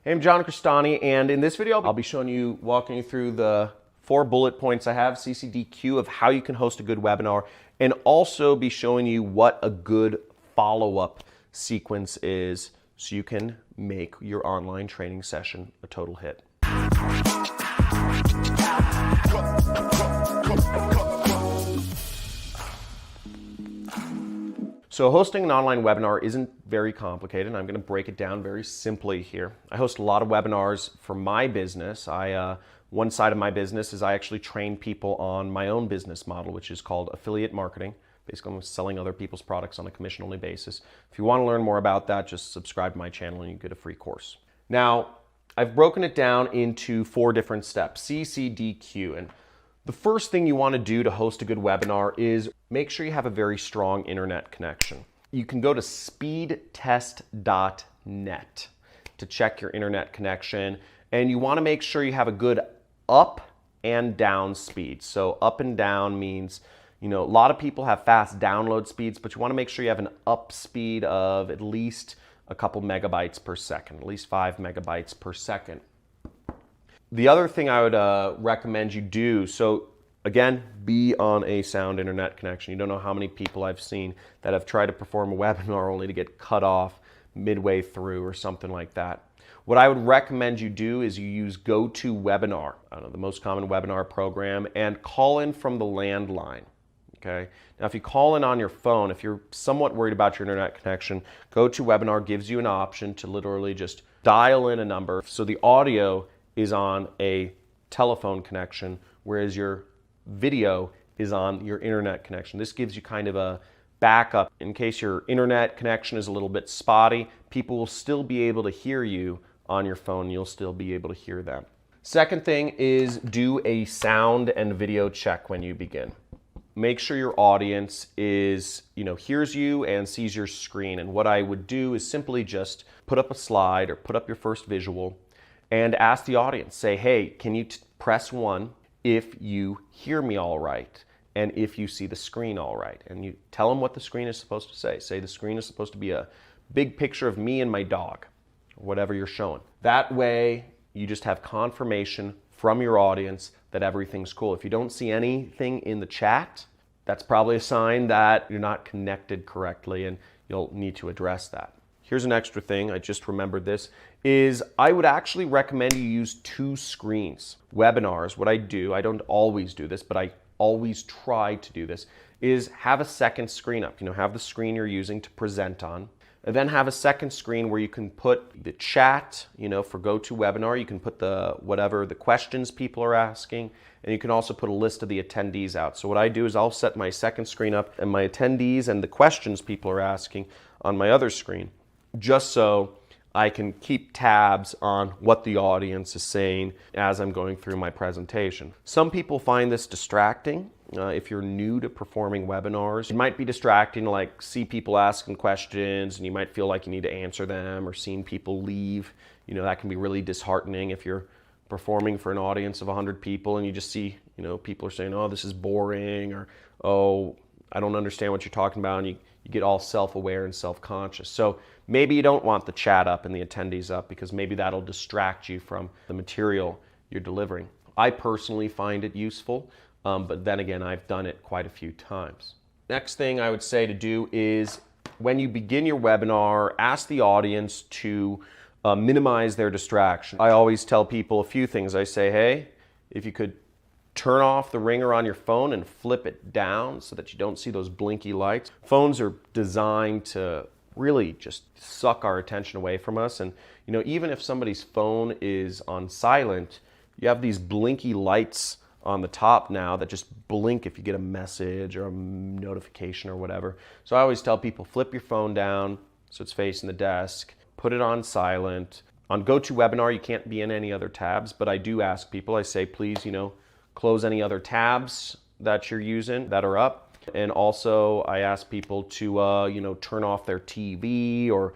Hey, I'm John Crestani, and in this video, I'll be walking you through the 4 bullet points I have, CCDQ, of how you can host a good webinar, and also be showing you what a good follow-up sequence is so you can make your online training session a total hit. So hosting an online webinar isn't very complicated, and I'm going to break it down very simply here. I host a lot of webinars for my business. One side of my business is I actually train people on my own business model, which is called affiliate marketing. Basically, I'm selling other people's products on a commission-only basis. If you want to learn more about that, just subscribe to my channel and you get a free course. Now, I've broken it down into 4 different steps, CCDQ. And the first thing you want to do to host a good webinar is make sure you have a very strong internet connection. You can go to speedtest.net to check your internet connection, and you want to make sure you have a good up and down speed. So up and down means, a lot of people have fast download speeds, but you want to make sure you have an up speed of at least a couple megabytes per second, at least 5 megabytes per second. The other thing I would recommend you do, so again, be on a sound internet connection. You don't know how many people I've seen that have tried to perform a webinar only to get cut off midway through or something like that. What I would recommend you do is you use GoToWebinar, the most common webinar program, and call in from the landline. Okay. Now, if you call in on your phone, if you're somewhat worried about your internet connection, GoToWebinar gives you an option to literally just dial in a number. So the audio is on a telephone connection, whereas your video is on your internet connection. This gives you kind of a backup in case your internet connection is a little bit spotty. People will still be able to hear you on your phone. You'll still be able to hear them. Second thing is do a sound and video check when you begin. Make sure your audience is, hears you and sees your screen. And what I would do is simply just put up a slide or put up your first visual and ask the audience, say, hey, can you press 1 if you hear me all right and if you see the screen all right? And you tell them what the screen is supposed to say. Say the screen is supposed to be a big picture of me and my dog, or whatever you're showing. That way, you just have confirmation from your audience that everything's cool. If you don't see anything in the chat, that's probably a sign that you're not connected correctly and you'll need to address that. Here's an extra thing, I just remembered this, is I would actually recommend you use 2 screens. Webinars, what I do, I don't always do this, but I always try to do this, is have a second screen up. Have the screen you're using to present on, and then have a second screen where you can put the chat, for GoToWebinar, you can put whatever the questions people are asking, and you can also put a list of the attendees out. So what I do is I'll set my second screen up and my attendees and the questions people are asking on my other screen, just so I can keep tabs on what the audience is saying as I'm going through my presentation. Some people find this distracting. If you're new to performing webinars, it might be distracting to see people asking questions and you might feel like you need to answer them, or seeing people leave. That can be really disheartening if you're performing for an audience of 100 people and you just see, people are saying, oh, this is boring, or, oh, I don't understand what you're talking about, and you get all self-aware and self-conscious. So maybe you don't want the chat up and the attendees up because maybe that'll distract you from the material you're delivering. I personally find it useful, but then again, I've done it quite a few times. Next thing I would say to do is when you begin your webinar, ask the audience to minimize their distraction. I always tell people a few things. I say, hey, if you could turn off the ringer on your phone and flip it down so that you don't see those blinky lights. Phones are designed to really just suck our attention away from us. And even if somebody's phone is on silent, you have these blinky lights on the top now that just blink if you get a message or a notification or whatever. So I always tell people, flip your phone down so it's facing the desk, put it on silent. On GoToWebinar, you can't be in any other tabs, but I do ask people, I say, please, close any other tabs that you're using that are up. And also I ask people to, turn off their TV or,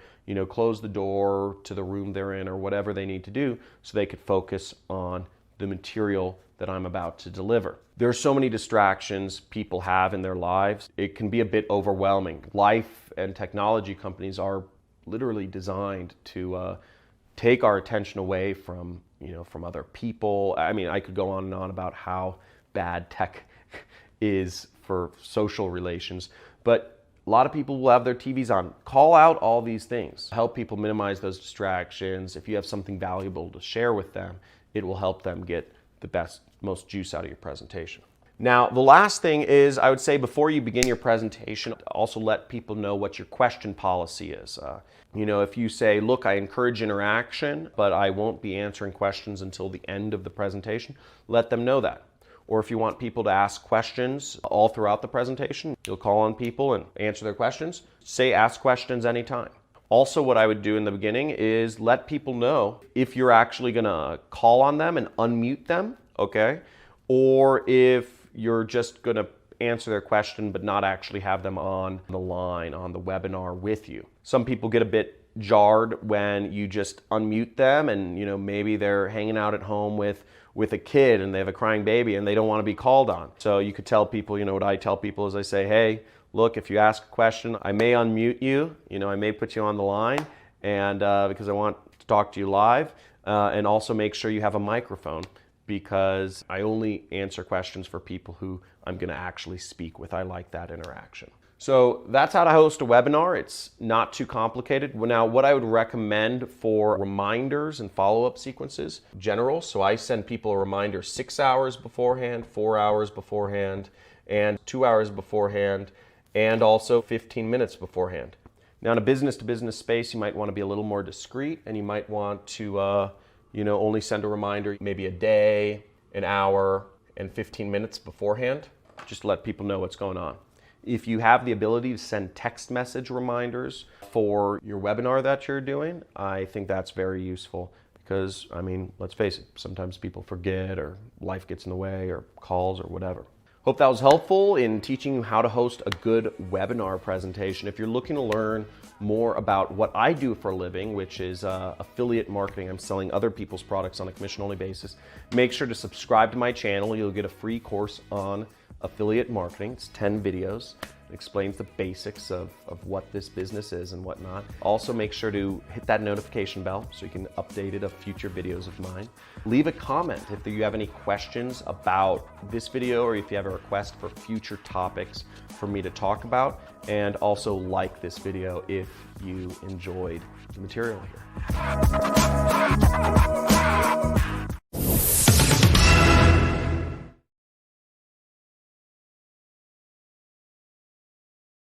close the door to the room they're in or whatever they need to do so they could focus on the material that I'm about to deliver. There are so many distractions people have in their lives. It can be a bit overwhelming. Life and technology companies are literally designed to take our attention away from, from other people. I mean, I could go on and on about how bad tech is for social relations, but a lot of people will have their TVs on. Call out all these things. Help people minimize those distractions. If you have something valuable to share with them, it will help them get the best, most juice out of your presentation. Now, the last thing is, I would say before you begin your presentation, also let people know what your question policy is. If you say, look, I encourage interaction, but I won't be answering questions until the end of the presentation, let them know that. Or if you want people to ask questions all throughout the presentation, you'll call on people and answer their questions, say ask questions anytime. Also, what I would do in the beginning is let people know if you're actually gonna call on them and unmute them, okay? Or if you're just gonna answer their question but not actually have them on the line, on the webinar with you. Some people get a bit jarred when you just unmute them and maybe they're hanging out at home with a kid and they have a crying baby and they don't want to be called on. So you could tell people, what I tell people is I say, hey, look, if you ask a question, I may unmute you, I may put you on the line and because I want to talk to you live, and also make sure you have a microphone, because I only answer questions for people who I'm going to actually speak with. I like that interaction. So that's how to host a webinar. It's not too complicated. Now, what I would recommend for reminders and follow-up sequences, general. So I send people a reminder 6 hours beforehand, 4 hours beforehand, and 2 hours beforehand, and also 15 minutes beforehand. Now, in a business-to-business space, you might want to be a little more discreet, and you might want to only send a reminder maybe a day, an hour, and 15 minutes beforehand, just to let people know what's going on. If you have the ability to send text message reminders for your webinar that you're doing, I think that's very useful because, let's face it, sometimes people forget or life gets in the way or calls or whatever. Hope that was helpful in teaching you how to host a good webinar presentation. If you're looking to learn more about what I do for a living, which is affiliate marketing, I'm selling other people's products on a commission-only basis, make sure to subscribe to my channel. You'll get a free course on affiliate marketing. It's 10 videos. It explains the basics of what this business is and whatnot. Also, make sure to hit that notification bell so you can be updated of future videos of mine. Leave a comment if you have any questions about this video or if you have a request for future topics for me to talk about. And also like this video if you enjoyed the material here.